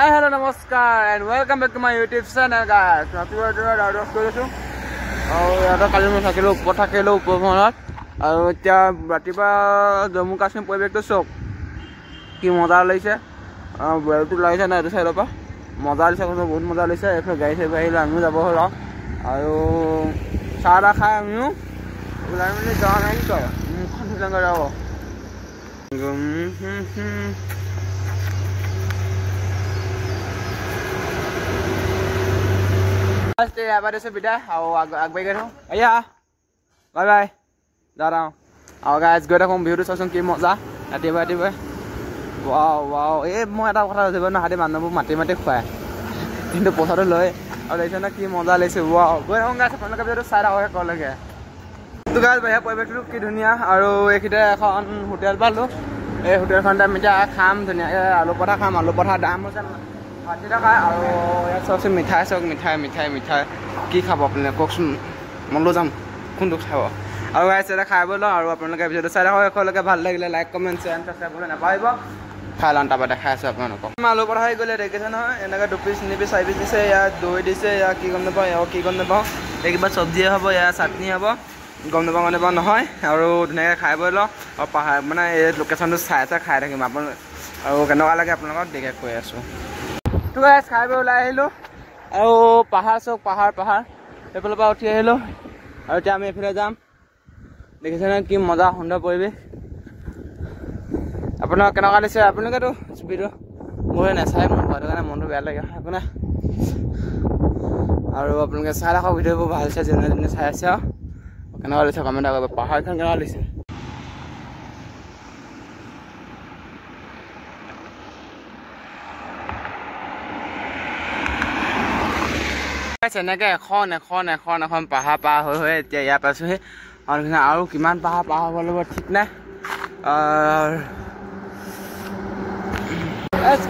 Hello, namaskar, and welcome back to my YouTube channel, guys. Jammu Kashmir পৰিৱেশটো চক কি মজা লাগিছে বেলটো লাগিছে না এইটো চাইডৰ পৰা মজা লাগিছে বহুত মজা লাগিছে এফালে গাড়ী চাই আহিলে আমিও যাব হ'ল আৰু চাহা খাই আমিও ওলাই মেলি যোৱা নাই তো মুখখন ধুলাঙ্গা যাব Stay about this video. I'll beg it. Yeah. Bye bye. Down. Our guys go to home beautiful some game moza. Wow. Eh, more than what I was ever had a man mathematics fire. In the post of the loy. Or they send a key moza. Let's say, wow. Go on, guys. I'm going to side our colleague. The guys by up over to Kidunia. Aro Ekita on Hotel Balu. A hotel Honda Mita Ham, the Alopata Ham, Alopata Dam. Mitai কি খাব আপুনি কোকচোন মন যাম কোনটো খাব আৰু গাইছ এটা খাই বলো আৰু আপোনালোকে ভিডিওটো চাই ৰাখক একলকে ভাল লাগিলে লাইক কমেন্ট শেয়াৰ সাবস্ক্ৰাইব কৰিব নাপাহৰিব খালান টাবা দেখাই আছো আপোনালোকক মালো পৰা হৈ গলে দেখিছে নহয় এনেকা দুপিস নিবি চাইবি দিছে ইয়া দৈ দিছে ইয়া কি গম নাপাও ইয়া কি গম নাপাও একবাৰ সবজি হ'ব ইয়া চাটনি হ'ব গম নাপাও নহয় আৰু ধুনীয়াকৈ খাই বলো আৰু পাহাৰ মানে এই লোকেশনটো চাই খাই থাকিম আপোন আৰু কেনেকুৱা লাগে আপোনালোকক দেখে কৈ আছো তো গাইছ খাই বৈ ওলাই আহিলো আৰু পাহাৰ চক পাহাৰ এফালৰ পৰা উঠি আহিলো আৰু এতিয়া আমি এফালে যাম দেখিছে না কি মজা সুন্দৰ পৰিৱেশ আপোনাক কেনেকুৱা লাগিছে আপোনালোকেতো ভিডিও মই নাচাই মোৰ কাৰণে মনটো বেয়া লাগে আপোনাৰ আৰু আপোনালোকে চাই ৰাখক ভিডিওবোৰ ভাল চাই যেনে চাই আছে কেনেকুৱা লাগিছে কমেণ্ট কৰিব পাহাৰখন কেনেকুৱা লাগিছে এনেকে এখন পাহাৰ পাৰ হৈ এতিয়া ইয়াৰ পাইছোহি আৰু কিমান পাহাৰ পাৰ হ'ব লাগিব ঠিক নাই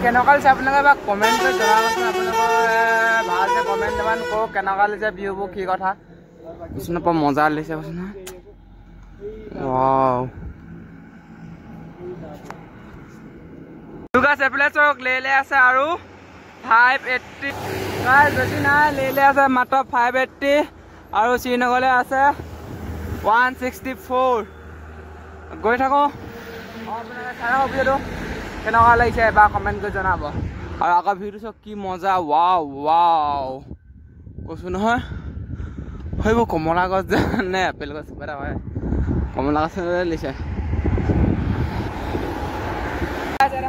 কেনেকুৱা লাগিছে আপোনালোকে বা কমেণ্ট কৰি জনাবচোন আপোনালোকৰ ভালকৈ কমেণ্ট ইমান কৰক কেনেকুৱা লাগিছে ভিউবোৰ কি কথা কিছুমান পৰা মজা লাগিছে কৈছে নহয় এফালে চক লে আছে আৰু 580 guys বেছি নাই লে আছে মাত্ৰ 580 আৰু শ্ৰীনগৰলৈ আছে 164 গৈ থাকো আপোনালোকে চাই ৰাখক ভিডিওটো কেনেকুৱা লাগিছে বা কমেণ্ট কৰি জনাব আৰু আগৰ ভিডিওটো চক কি মজা ৱাও কৈছো নহয় সেইবোৰ কমলা গছ নে আপেল গছ কিবা এটা হয় কমলা গছ লিছে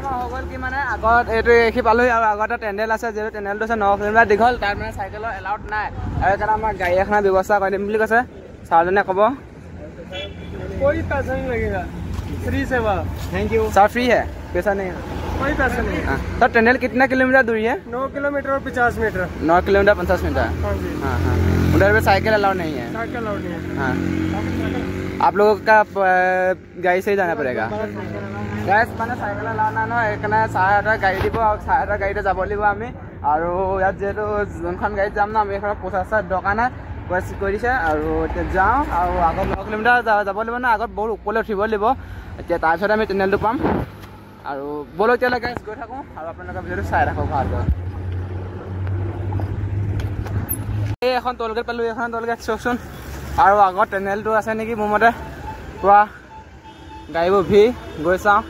হগল কি মানে আগত এইটো দেখি পালোহি আৰু আগত টেন্ডেল আছে যেটো টেন্ডেলটো আছে 9 কিলোমিটাৰ দীঘল তাৰ মানে সাইকেলৰ এলাউড নাই আৰু কাৰণ আমাৰ গাড়ী এখনৰ ব্যৱস্থা কৰি দিম বুলি কৈছে সাৰজনে ক'ব कोई पैसा नहीं लगेगा फ्री सेवा थैंक यू सर फ्री है पैसा नहीं है कोई पैसा नहीं सर टेंडल कितना किलोमीटर दूरी है 9 किलोमीटर और 50 मीटर 9 किलोमीटर 50 मीटर हाँ उधर पे साइकिल अलाउड नहीं है साइकिल अलाउड नहीं है हाँ आप लोगों का गाड़ी से ही जाना पड़ेगा गैस माने साइकेल अलाउड ना न एकना सारा गाड़ी দিব আৰু সাৰা গাড়ীতে যাব লাগিব আমি আৰু ইয়াত যেটো যোনখন গাড়ী যাম না আমি এখন 50 টকা না কোয়েস কৰিছে আৰু তে যাও আৰু আগত 9 কিলোমিটাৰ যাব লাগিব না আগত বহুত ওপৰলৈ উঠিব লাগিব এতিয়া তাৰ পিছত আমি টেনেলটো পাম আৰু বলো তেলা গাইস গৈ থাকো আৰু আপোনালোকে ভিডিওটো চাই ৰাখক ভালকৈ এই এখন তলগেট পালো এখন তলগেট চকচোন আৰু আগত টেনেলটো আছে নেকি মোৰ মতে পুৰা গাড়ীবোৰ ভি গৈ চাও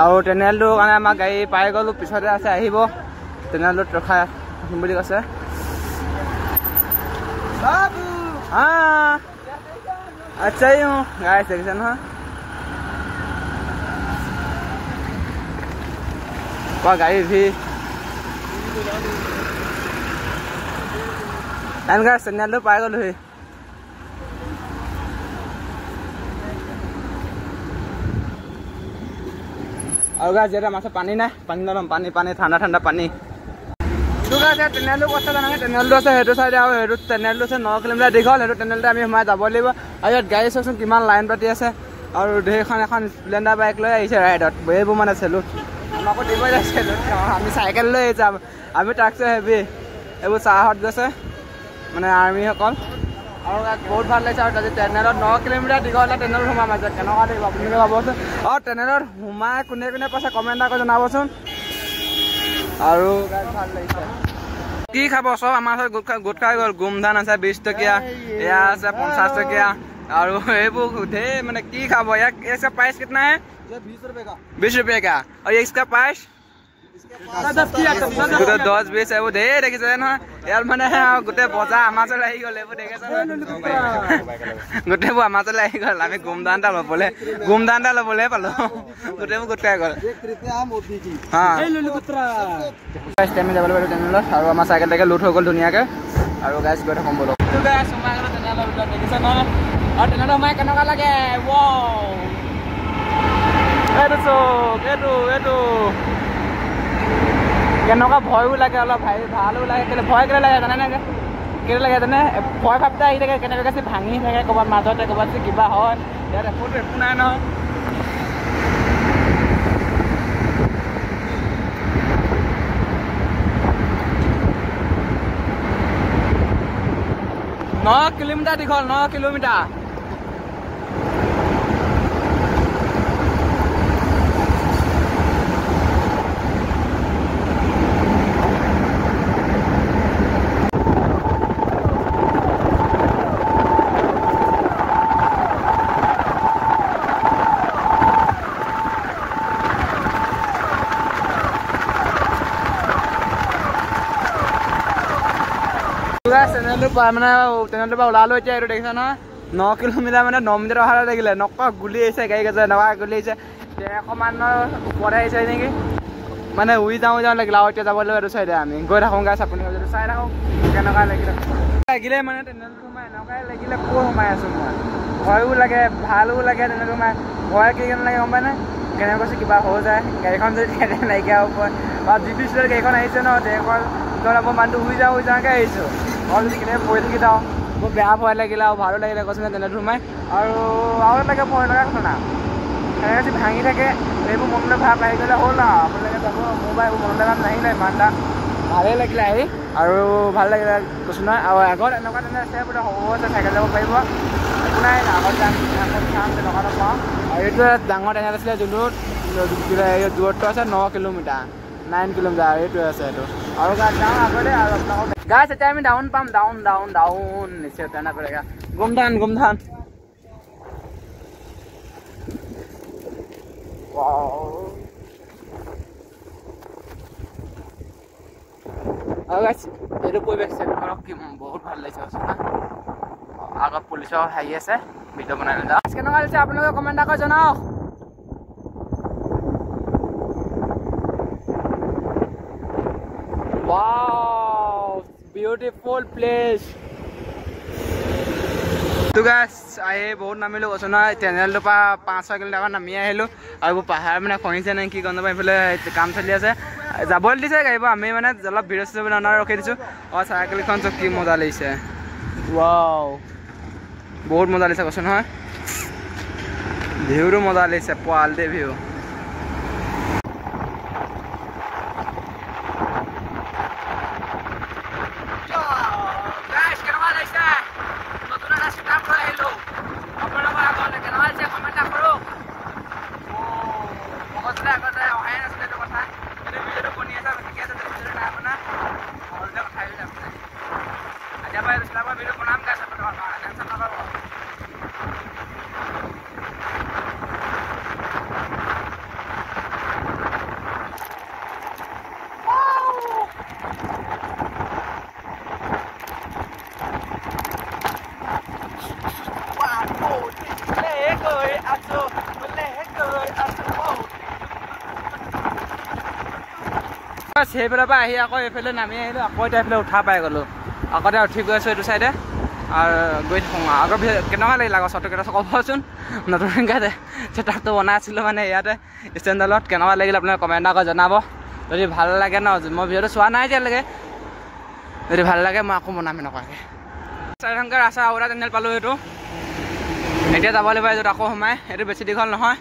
আৰু টেনেলটো কাৰণে আমাৰ গাড়ী পাই গলো পিছতে আছে আহিব টেনেলটো ৰখা বুলি কৈছে बाबू हाँ अच्छा ही हूँ गाइस देखिए ना वहाँ गाड़ी भी एनका सिग्नल पाई गलो ही और गाइस जरा मासे पानी ना पानी लम पानी ठंडा पानी টেনেলটো কথা জানানে টেনেলটো আছে হেটো সাইডে আৰু হেটো টেনেলটো আছে 9 কিলোমিটাৰ দীঘল হেটো টেনেলতে আমি সোমাই যাব লাগিব আৰু ইয়াত গাড়ী চকচোন কিমান লাইন পাতি আছে আৰু ঢেৰখন এখন স্প্লেন্ডাৰ বাইক লৈ আহিছে ৰাইডত এইবোৰ মানে চেলুট আমাকো দিব যাইছে আমি সাইকেল লৈ যাম আমি ট্ৰাকছে হেভি এইবোৰ চাহত গৈছে মানে আৰ্মি সকল আৰু বহুত ভাল লাগিছে আৰু তাতে টেনেলত 9 কিলোমিটাৰ দীঘল টেনেলত সোমাম আছে কেনেকুৱা লাগিব আপুনি ভাবচোন আৰু টেনেলত সোমাই কোনে কোনে পাছে কমেণ্ট কৰি জনাবচোন আৰু ভাল লাগিছে কি খাব চব আমাৰ গোট খাই গ'ল গোমধান আছে 20 টকীয়া এয়া আছে 50 টকীয়া আৰু এইবোৰ ढेर মানে কি খাব यार इसका प्राइस कितना है ये 20 रुपए का और ये इसका प्राइस 10-20 है वो ढेर देखिছে না यार মানে গোটে বজা আমাজলে আহি গ'ল এইবোৰ দেখিছে গোটেবোৰ আমাজলে আহি গ'ল আমি গোমধানটা লবলে পালো গোটেবোৰ গোট খাই গ'ল হ্যাঁ এই ললিকুত্ৰা স্টেমি যাবলৈ পাৰো তেনেহ'লে আৰু আমাৰ চাইকেলটাকে লুট হৈ গ'ল ধুনীয়াকে আৰু গাইছ গৈ থাকোঁ বলক তো গাইছ সোমাই গ'ল তেনেহ'লে ভিতৰত দেখিছে না আৰু তেনেহ'লে সোমাই কেনেকুৱা লাগে ৱাও এইটো চোক এইটো কেনেকুৱা ভয়ো লাগে অলপ ভালো লাগে কেলে ভয় কেলে লাগে জানে নাই কেলে লাগে জানে ভয় ভাবটা আহি থাকে কেনেকৈ ভাঙি থাকে ক'ৰবাত মাজতে ক'ৰবাত কিবা হয় ইয়াত একো নাই নহয় ন কিলোমিটাৰ দীঘল 9 কিলোমিটাৰ চেনেলটো পৰা ওলালো এতিয়া এইটো দেখিছা নহয় 9 কিলোমিটাৰ মানে 9 মিনিট অহাৰ লাগিলে নকা গুলি আহিছে গাড়ী গৈছে নকা গুলি আহিছে 100 মানৰ ওপৰত আহিছে নেকি মানে উই যাওঁ লাগিলে আৰু এতিয়া যাব লাগিব এইটো চাইডে আমি গৈ থাকোঁ গাছ আপুনি চাই থাকোঁ কেনেকুৱা লাগিলে মানে তেনেহ'লে সোমাই এনেকুৱাই লাগিলে ক'ত সোমাই আছোঁ মই ভয়ো লাগে ভালো লাগে তেনেকৈ সোমাই ভয় কি কেনে লাগে গম পাই নে কেনেকৈ কৈছে কিবা হৈ যায় গাড়ীখন যদি নাইকিয়া ওপৰত বা জিপি স্পীডত গাড়ীখন আহিছে ন দেশৰ মই মানুহটো উই যাওঁকৈ আহিছোঁ মই যদি কেনেকৈ পৰি থাকি যাওঁ মোৰ বেয়া ভয় লাগিলে আৰু ভালো লাগিলে কৈছে তেনেকৈ সোমাই আৰু লাগে ভয় লগা ঘটনা এনেকৈ যদি ভাঙি থাকে এইবোৰ মনলৈ ভাৱ আহি গ'লে হ'ল আৰু আপোনালোকে যাব মোবাইল এইবোৰ মনলৈ ভাৱ নাহিলে ইমান এটা ভালেই লাগিলে আহি আৰু ভাল লাগিলে কৈছোঁ নহয় আৰু আগত এনেকুৱা আছে বোলে সৰু আছে চাইকেল যাব পাৰিব একো নাই আগত যাম তেনেকুৱা নাপাওঁ আৰু এইটো ডাঙৰ টেনেল আছিলে যোনটো দূৰত্ব আছে 9 কিলোমিটাৰ 9 কিলোমিটাৰ এইটোৱে আছে এইটো আৰু গাছ যাওঁ আগতে আৰু আপোনালোকক গাছ এতিয়া আমি ডাউন পাম ডাউন নিশ্চয় উঠানা পৰেগা গোমধান আৰু গাছ এইটো পৰিৱেশ চেক কৰক কি বহুত ভাল লাগিছে আগত পুলিচৰ হেৰি আছে ভিডিঅ' বনাই লৈ যাওঁ কেনেকুৱা লাগিছে আপোনালোকে কমেণ্ট এটা কৰি জনাওক Wow, beautiful place. তো গাইছ আহি বহুত নামিলোঁ কৈছোঁ নহয় চেনেলটোৰ পৰা 5-6 কিলোমিটাৰ নামি আহিলোঁ আৰু এইবোৰ পাহাৰ মানে খহিছে নে কি গম নাপায় এইফালে কাম চলি আছে যাবলৈ দিছে গাড়ীবোৰ আমি মানে অলপ ভিডিঅ' চিডিঅ' বনাই ৰখি দিছোঁ আৰু চাইকেলখন চব কি মজা লাগিছে ৱাও বহুত মজা লাগিছে কৈছোঁ নহয় ভিউটো মজা লাগিছে পোৱালিতে ভিউ সেইফালৰ পৰা আহি আকৌ এইফালে নামি আহিলোঁ আকৌ এতিয়া এইফালে উঠা পাই গ'লোঁ আকৌ এতিয়া উঠি গৈ আছোঁ এইটো চাইডে আৰু গৈ থাকোঁ আগৰ কেনেকুৱা লাগিলে আকৌ চটকেইটা ক'বচোন নতুনকৈ চেটআপটো বনাই আছিলোঁ মানে ইয়াতে ষ্টেণ্ডালত কেনেকুৱা লাগিলে আপোনালোকে কমেণ্ট আকৌ জনাব যদি ভাল লাগে ন মই ভিডিঅ'টো চোৱা নাই এতিয়ালৈকে যদি ভাল লাগে মই আকৌ বনাম এনেকুৱাকৈ চাৰিখনকৈ ৰাস্তা আৰু এটা চেনেল পালোঁ এইটো এতিয়া যাব লাগিব এইটোত আকৌ সোমাই এইটো বেছি দীঘল নহয়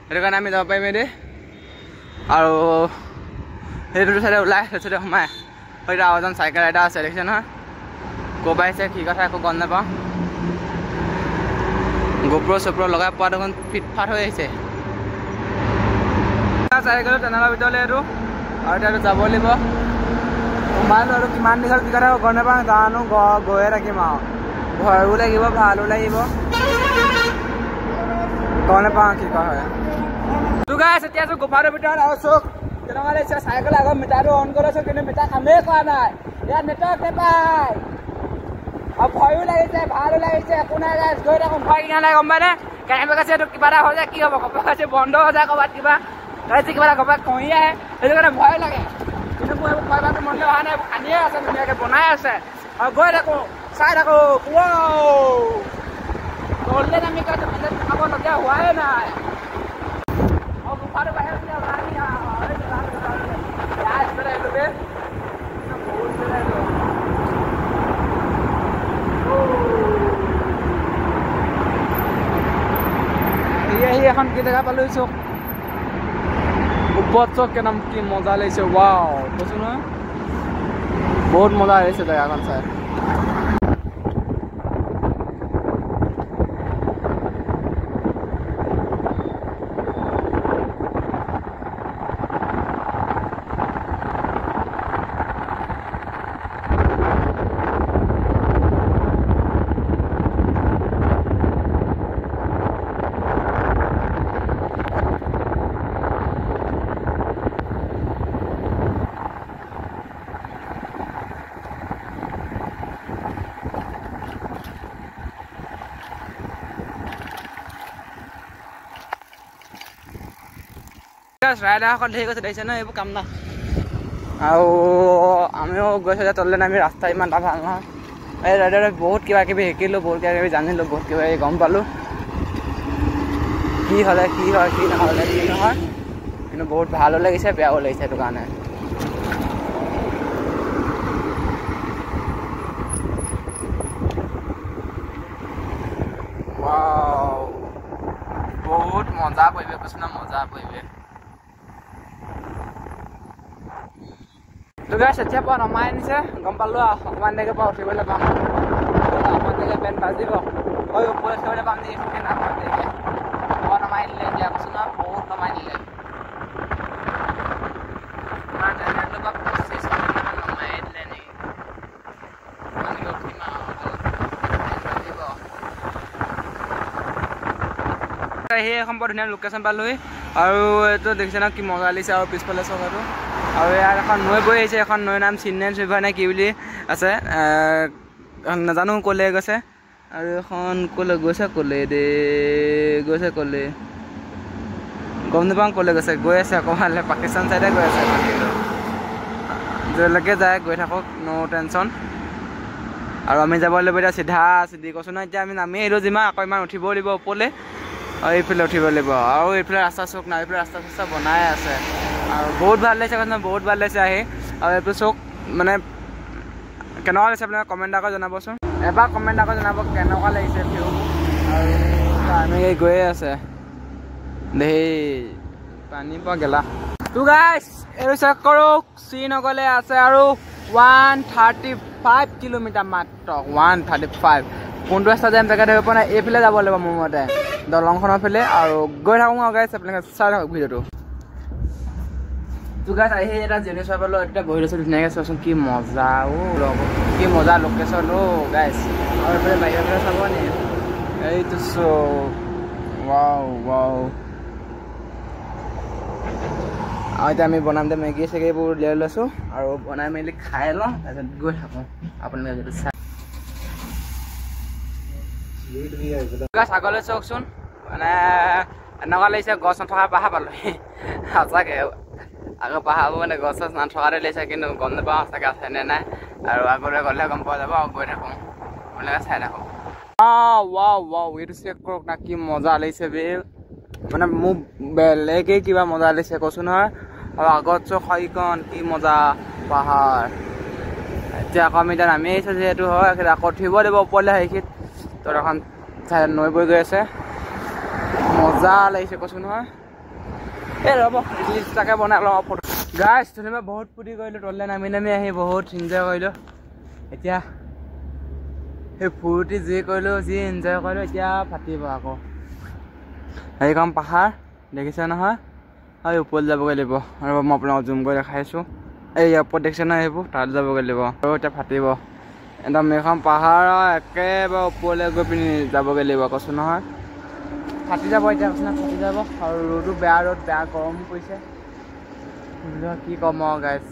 সেইটো কাৰণে আমি যাব পাৰিম এদি আৰু সেইটো চাইডে ওলাই সেইটো চাইডে সোমাই সেইটো আৰু এজন চাইকেল ৰাইডাৰ আছে দেখিছে নহয় ক'ৰ পৰা আহিছে কি কথা একো গম নাপাওঁ গোপ্ৰ চোপ্ৰ লগাই পোৱা দেখোন ফিটফাট হৈ আহিছে চাইকেলৰ চেনেলৰ ভিতৰলৈ এইটো আৰু এতিয়াতো যাব লাগিব সোমাইলোঁ আৰু কিমান দীঘল কি কথা গম নাপাওঁ জানো গৈয়ে থাকিম আৰু ভয়ো লাগিব ভালো লাগিব গম নাপাওঁ কি কোৱা হয় তো গাইছ এতিয়া আছোঁ গুফাটোৰ ভিতৰত আৰু চোক তেনেকুৱা লাগিছে চাইকেল আগত মিটাৰটো অন কৰিছোঁ কিন্তু মিটাৰ কামেই কৰা নাই ইয়াত নেটৱৰ্ক নাপায় আৰু ভয়ো লাগিছে ভালো লাগিছে একো নাই গাইছ গৈ থাকোঁ ভয় কিনা নাই গম পাইনে কেনেকৈ কৈছে এইটো কিবা এটা হৈ যায় কি হ'ব ঘপক কৈছে বন্ধ হৈ যায় ক'ৰবাত কিবা গাইছে কিবা এটা ঘপক কঁহি আহে সেইটো কাৰণে ভয় লাগে কিন্তু মোৰ এইবোৰ ভয় ভাৱটো মনলৈ অহা নাই আনিয়ে আছে ধুনীয়াকৈ বনাই আছে আৰু গৈ থাকোঁ চাই থাকোঁ গ'ল্ডেন আমি কৈছোঁ বেলেগ খাবলগীয়া হোৱাই নাই আৰু গুফাটো বাহিৰত আহি এখন কি জেগা পালোঁ চক ওপৰত চক কেনাম কি মজা লাগিছে ৱাও কৈছোঁ নহয় বহুত মজা লাগিছে জেগাখন চাই ৰাইডাৰসকল ধেৰ গৈছে দেখিছে ন এইবোৰ কাম না আৰু আমিও গৈছোঁ যে তললৈ আমি ৰাস্তা ইমান এটা ভাল নহয় এই ৰাইডাৰে বহুত কিবা কিবি শিকিলোঁ বহুত কিবা কিবি জানিলোঁ বহুত কিবা কিবি গম পালোঁ কি হ'লে কি হয় কি নহ'লে কি নহয় কিন্তু বহুত ভালো লাগিছে বেয়াও লাগিছে সেইটো কাৰণে বহুত মজা পৰিৱেশ কৈছোঁ না মজা পৰিৱেশ তো গাইছ এতিয়া পৰা নমাই আনিছে গম পালোঁ আৰু অকণমান দেৰিকৈ পৰা উঠিবলৈ পাম অকণমান দেৰিকৈ পেণ্ট বাজিব ঐ ওপৰত উঠিবলৈ পাম নেকি অকণমান দেৰিকৈ পৰা নমাই দিলে এতিয়া কৈছোঁ ন বহুত নমাই দিলে আমাৰ জেনেৰেলটো পৰা 25 মিনিটমান নমাই দিলে নেকি উঠিম আৰু সেই এখন বৰ ধুনীয়া লোকেশ্যন পালোঁহি আৰু এইটো দেখিছে ন কি মজা লাগিছে আৰু পিছফালে চকাটো আৰু ইয়াত এখন নৈ বৈ আহিছে এখন নৈৰ নাম চিলড্ৰেনছ ৰিভাৰ নে কি বুলি আছে নাজানো ক'লে গৈছে আৰু এখন ক'লৈ গৈছে ক'লে দে গৈছে ক'লে গম নাপাওঁ ক'লে গৈছে গৈ আছে অকণমানলৈ পাকিস্তান চাইডে গৈ আছে য'লৈকে যায় গৈ থাকক ন' টেনশ্যন আৰু আমি যাব লাগিব এতিয়া চিধা চিধি কৈছোঁ নহয় এতিয়া আমি নামি আহিলোঁ যিমান আকৌ ইমান উঠিব লাগিব ওপৰলৈ আৰু এইফালে উঠিব লাগিব আৰু এইফালে ৰাস্তা চক নাই এইফালে ৰাস্তা চাস্তা বনাই আছে আৰু বহুত ভাল লাগিছে কৈছে বহুত ভাল লাগিছে আহি আৰু এইটো চক মানে কেনেকুৱা লাগিছে আপোনালোকে কমেণ্ট আকৌ জনাবচোন এবাৰ কমেণ্ট আকৌ জনাব কেনেকুৱা লাগিছে ভিউ আৰু আমি গৈয়ে আছে দেই পানী পৰা গেলা তো গাইছ এইটো চেক কৰক শ্ৰীনগৰলৈ আছে আৰু 135 কিলোমিটাৰ মাত্ৰ 135 কোনটো ৰাস্তা যাম জেগা ধৰিব পৰা নাই এইফালে যাব লাগিব মোৰ মতে দলংখনৰ ফালে আৰু গৈ থাকোঁ আৰু গাইছ আপোনালোকে চাই থাকক ভিডিঅ'টো তো গাইছ আহি এটা জেনি চাই পালোঁ এতিয়া বহি লৈছোঁ ধুনীয়াকৈ চোৱাচোন কি মজা কি মজা লোকেশ্যন গাইছ আৰু এইফালে বাহিৰৰ ফালে চাব নি এইটো ৱাও ৱাও আৰু এতিয়া আমি বনাম দে মেগী চেগীবোৰ উলিয়াই লৈছোঁ আৰু বনাই মেলি খাই লওঁ তাৰপিছত গৈ থাকোঁ আপোনালোকে যদি চাই আগলৈ চাওকচোন মানে এনেকুৱা লাগিছে গছ নথকা পাহাৰ পালোঁহি সঁচাকৈ আগৰ পাহাৰবোৰ মানে গছ চছ নথকাতে লাগিছে কিন্তু গম নাপাওঁ সঁচাকৈ আছেনে নাই আৰু আগলৈ গ'লে গম পোৱা যাব আৰু গৈ থাকোঁ আপোনালোকে চাই থাকোঁ ৱাও এইটো চেক কৰক না কি মজা লাগিছে বে মানে মোক বেলেগেই কিবা মজা লাগিছে কৈছোঁ নহয় আৰু আগত চক সেইখন কি মজা পাহাৰ এতিয়া আকৌ আমি এতিয়া নামি আহিছোঁ যিহেতু হয় আকৌ উঠিব লাগিব ওপৰলৈ সেইখিনিত তোৰ এখন চাই নৈ বৈ গৈ আছে মজা লাগিছে কৈছোঁ নহয় এই ৰ'ব লিষ্টটাকে বনাই লওঁ ফটো গাইছ ধুনীয়া বহুত ফূৰ্তি কৰিলোঁ তললৈ নামি নামি আহি বহুত এনজয় কৰিলোঁ এতিয়া সেই ফূৰ্তি যি কৰিলোঁ যি এনজয় কৰিলোঁ এতিয়া ফাটিব আকৌ সেইখন পাহাৰ দেখিছে নহয় হয় ওপৰত যাবগৈ লাগিব আৰু মই আপোনাক জুম কৰি দেখাইছোঁ এই ওপৰত দেখিছে নহয় সেইবোৰ তাত যাবগৈ লাগিব আৰু এতিয়া ফাটিব একদম এইখন পাহাৰৰ একেবাৰে ওপৰলৈ গৈ পিনি যাবগৈ লাগিব কৈছোঁ নহয় ফাটি যাব এতিয়া কৈছোঁ নহয় ফাটি যাব আৰু ৰ'দো বেয়া গৰম পৰিছে কি ক'ম আৰু গাইজ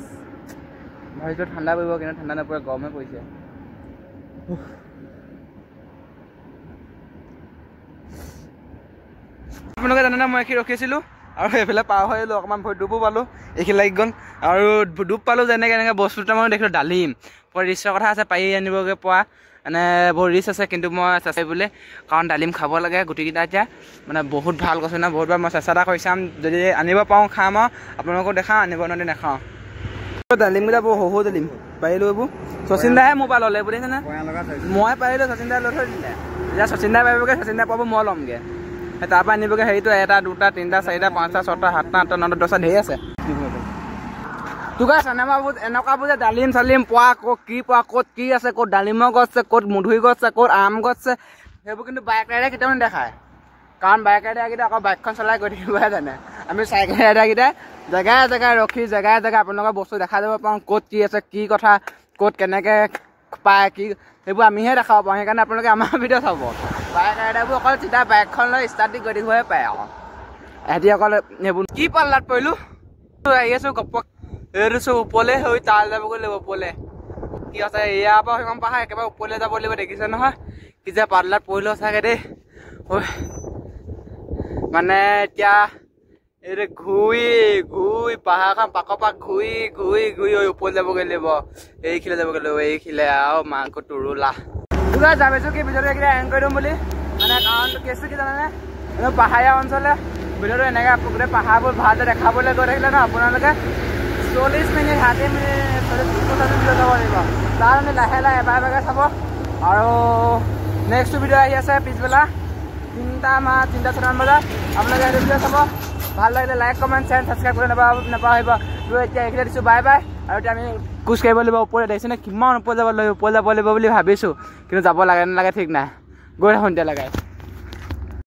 ভাবিছোঁ ঠাণ্ডা পৰিব কিন্তু ঠাণ্ডা নপৰে গৰমে পৰিছে আপোনালোকে জানেনে মই এইখিনি ৰখিছিলোঁ আৰু এইফালে পাৰ হৈ আহিলোঁ অকণমান ভৰি ডুবো পালোঁ এইখিনি লাগি গ'ল আৰু ডুব পালোঁ যেনেকৈ এনেকৈ বস্তু দুটামান দেখিলোঁ ডালিম বৰ ৰিচৰ কথা আছে পাৰি আনিবগৈ পোৱা মানে বৰ ৰিচ আছে কিন্তু মই চেষ্টা বোলে কাৰণ ডালিম খাব লাগে গুটিকেইটা এতিয়া মানে বহুত ভাল কৈছোঁ না বহুতবাৰ মই চেষ্টা এটা কৰি চাম যদি আনিব পাৰোঁ খাম আৰু আপোনালোকক দেখাওঁ আনিব নোৱাৰি নাখাওঁ ডালিমকেইটা বৰ সৰু ডালিম পাৰিলোঁ এইবোৰ শচীন দাহে মোৰ পৰা ল'লে এইবোৰ দেখিছেনে মই পাৰিলোঁ শচীন দাই লৈ থৈ দিলে এতিয়া শচীন দাই পাৰিবগৈ শচীন দাই পাব মই ল'মগৈ তাৰপৰা আনিবগৈ হেৰিটো 1 2 3 4 5 6 7 8 9 10 ধেৰ আছে তোক চানেমাবোৰ এনেকুৱাবোৰ যে ডালিম চালিম পোৱা ক'ত কি আছে ক'ত ডালিমৰ গছ আছে ক'ত মধুৰি গছ আছে ক'ত আম গছ আছে সেইবোৰ কিন্তু বাইক ৰাইডাৰে কেতিয়াও নেদেখায় কাৰণ বাইক ৰাইডাৰকেইটা আকৌ বাইকখন চলাই গৈ থাকিবহে জানে আমি চাইকেল ৰাইডাৰকেইটাই জেগাই ৰখি জেগাই আপোনালোকৰ বস্তু দেখাই যাব পাৰোঁ ক'ত কি আছে কি কথা ক'ত কেনেকৈ পায় কি সেইবোৰ আমিহে দেখাব পাৰোঁ সেইকাৰণে আপোনালোকে আমাৰ ভিডিঅ' চাব বাইক ৰাইডাৰবোৰ অকল চিধা বাইকখন লৈ ষ্টাৰ্ট দি গৈ থাকিবহে পায় আকৌ সিহঁতি অকল সেইবোৰ কি পাল্লাত পৰিলোঁ আহি আছোঁ গপক এইটো ওপৰলৈ হৈ তাল যাবগৈ লাগিব ওপৰলৈ কি আছে ইয়াৰ পৰা সেইখন পাহাৰ একেবাৰে ওপৰলৈ যাব লাগিব দেখিছে নহয় কি যে পাল্লাত পৰিলোঁ চাগে দেই মানে এতিয়া এইটো ঘূৰি পাহাৰখন পাকৰ পৰা ঘূৰি ওপৰলৈ যাবগৈ লাগিব এইখিলে যাবগৈ লাগিব এইখিলে আৰু মাংস তোৰোলা তোক যাবিছোঁ কি ভিডিঅ'টো এইকেইটা এণ্ড কৰি দিম বুলি মানে কাৰণটো কেছটো কি জানেনে পাহাৰীয়া অঞ্চলে ভিডিঅ'টো এনেকৈ গোটেই পাহাৰবোৰ ভালদৰে দেখাবলৈ গৈ থাকিলে ন আপোনালোকে 40 মিনিট 60 মিনিট 40 ভিডিঅ' চাব লাগিব তাৰ আমি লাহে এবাৰ চাব আৰু নেক্সট ভিডিঅ' আহি আছে পিছবেলা 3:04 বজাত আপোনালোকে সেইটো ভিডিঅ' চাব ভাল লাগিলে লাইক কমেণ্ট শ্বেয়াৰ ছাবস্ক্ৰাইব কৰি নাপাহৰিব তো এতিয়া এইখিনি দিছোঁ বাই আৰু এতিয়া আমি খোজ কাঢ়িব লাগিব ওপৰলৈ দেখিছেনে কিমান ওপৰ যাব লাগিব বুলি ভাবিছোঁ কিন্তু যাব লাগে নালাগে ঠিক নাই গৈ থাকোঁ তেতিয়ালৈকে